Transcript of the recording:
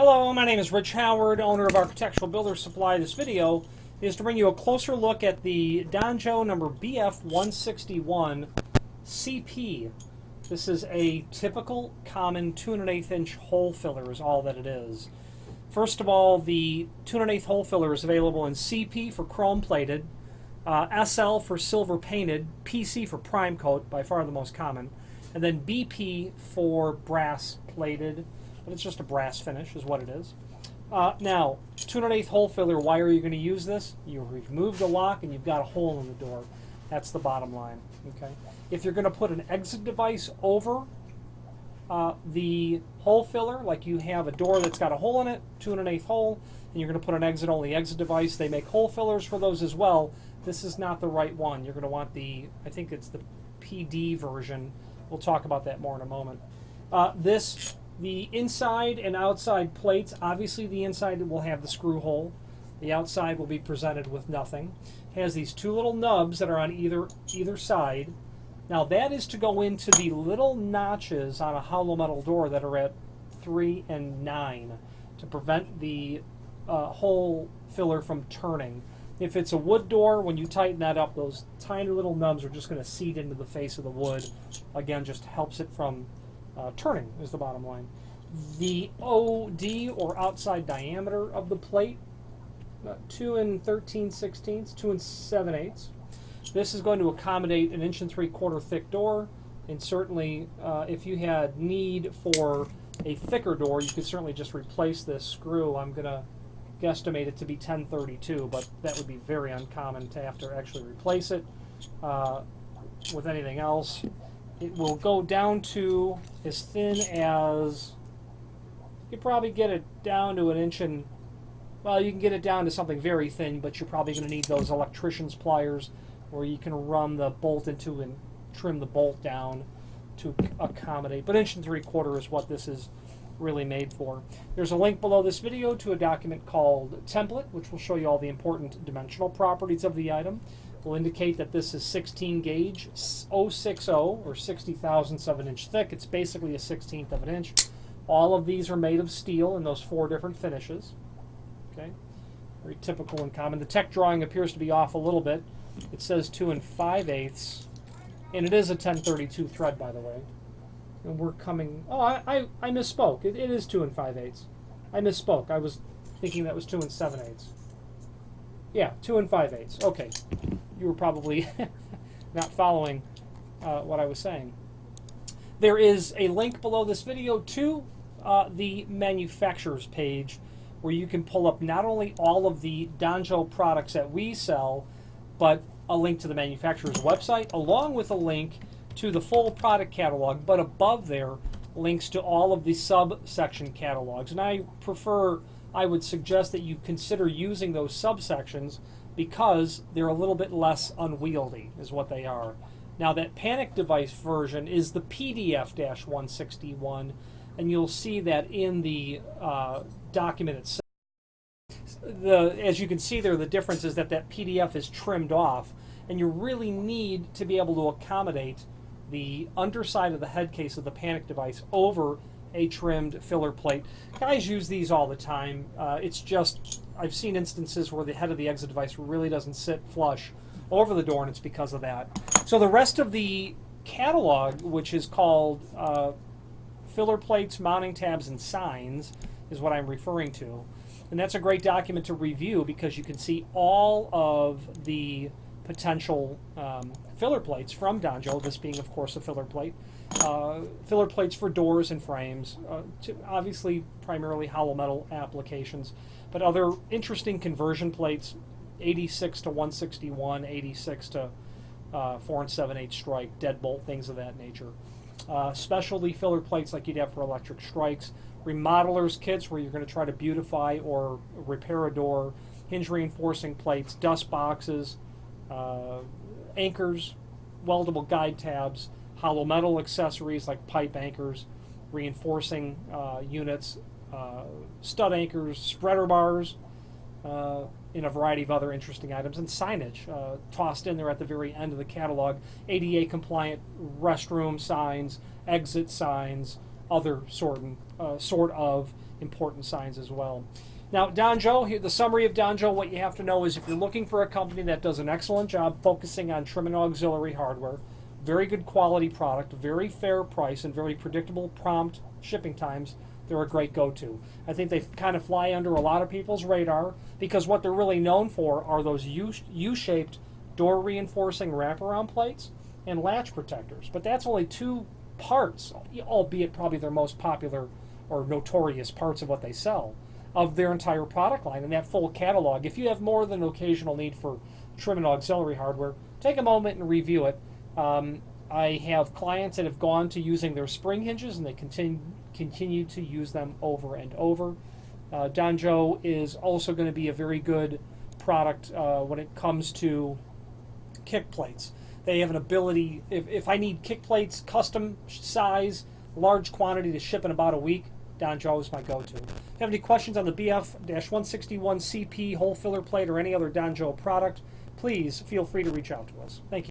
Hello, my name is Rich Howard, owner of Architectural Builders Supply. This video is to bring you a closer look at the Donjo number BF161 CP. This is a typical common 2 1/8 inch hole filler is all that it is. First of all, the 2 1/8 hole filler is available in CP for chrome plated, SL for silver painted, PC for prime coat, by far the most common, and then BP for brass plated. But it's just a brass finish is what it is. Now, 2 1/8 hole filler, why are you going to use this? You remove the lock and you've got a hole in the door. That's the bottom line. Okay. If you're going to put an exit device over the hole filler, like you have a door that's got a hole in it, 2 1/8 hole, and you're going to put an exit-only exit device, they make hole fillers for those as well. This is not the right one. You're going to want the, I think it's the PD version. We'll talk about that more in a moment. The inside and outside plates, obviously the inside will have the screw hole. The outside will be presented with nothing. It has these two little nubs that are on either side. Now that is to go into the little notches on a hollow metal door that are at 3 and 9 to prevent the hole filler from turning. If it's a wood door, when you tighten that up, those tiny little nubs are just going to seat into the face of the wood. Again, just helps it from turning is the bottom line. The OD, or outside diameter of the plate, 2 13/16, 2 7/8. This is going to accommodate an 1 3/4 thick door, and certainly if you had need for a thicker door, you could certainly just replace this screw. I'm going to guesstimate it to be 1032, but that would be very uncommon to have to actually replace it with anything else. It will go down to as thin as, you could probably get it down to 1 inch and, well, you can get it down to something very thin, but you're probably going to need those electrician's pliers where you can run the bolt into and trim the bolt down to accommodate. But 1 3/4 is what this is really made for. There's a link below this video to a document called Template, which will show you all the important dimensional properties of the item. Will indicate that this is 16 gauge 060 or 60 thousandths of an inch thick. It's basically a 1/16 of an inch. All of these are made of steel in those 4 different finishes. Okay, very typical and common. The tech drawing appears to be off a little bit. It says 2 5/8, and it is a 1032 thread, by the way. And we're coming. Oh, I misspoke. It is 2 5/8. I misspoke. I was thinking that was 2 7/8. Yeah, 2 5/8. Okay. You were probably not following what I was saying. There is a link below this video to the manufacturer's page where you can pull up not only all of the Donjo products that we sell, but a link to the manufacturer's website, along with a link to the full product catalog, but above there, links to all of the subsection catalogs. And I would suggest that you consider using those subsections because they're a little bit less unwieldy, is what they are. Now, that panic device version is the PDF-161, and you'll see that in the document itself. As you can see there, the difference is that PDF is trimmed off, and you really need to be able to accommodate the underside of the head case of the panic device over a trimmed filler plate. Guys use these all the time. It's just, I've seen instances where the head of the exit device really doesn't sit flush over the door, and it's because of that. So the rest of the catalog, which is called filler plates, mounting tabs, and signs, is what I'm referring to. And that's a great document to review because you can see all of the potential filler plates from Donjo, this being, of course, a filler plate. Filler plates for doors and frames, obviously primarily hollow metal applications, but other interesting conversion plates, 86 to 161, 86 to 4 7/8 strike, deadbolt, things of that nature. Specialty filler plates like you'd have for electric strikes, remodelers kits where you're going to try to beautify or repair a door, hinge reinforcing plates, dust boxes, anchors, weldable guide tabs, hollow metal accessories like pipe anchors, reinforcing units, stud anchors, spreader bars, in a variety of other interesting items, and signage tossed in there at the very end of the catalog. ADA compliant restroom signs, exit signs, other sort of important signs as well. Now, Danjo, here, the summary of Danjo, what you have to know is if you're looking for a company that does an excellent job focusing on trim and auxiliary hardware, very good quality product, very fair price, and very predictable, prompt shipping times, they're a great go-to. I think they kind of fly under a lot of people's radar because what they're really known for are those U-shaped door reinforcing wraparound plates and latch protectors. But that's only 2 parts, albeit probably their most popular or notorious parts of what they sell, of their entire product line. And that full catalog, if you have more than an occasional need for trim and auxiliary hardware, take a moment and review it. I have clients that have gone to using their spring hinges and they continue to use them over and over. Danjo is also going to be a very good product when it comes to kick plates. They have an ability, if I need kick plates, custom size, large quantity to ship in about a week, Danjo is my go-to. If you have any questions on the BF-161 CP hole filler plate or any other Danjo product, please feel free to reach out to us. Thank you.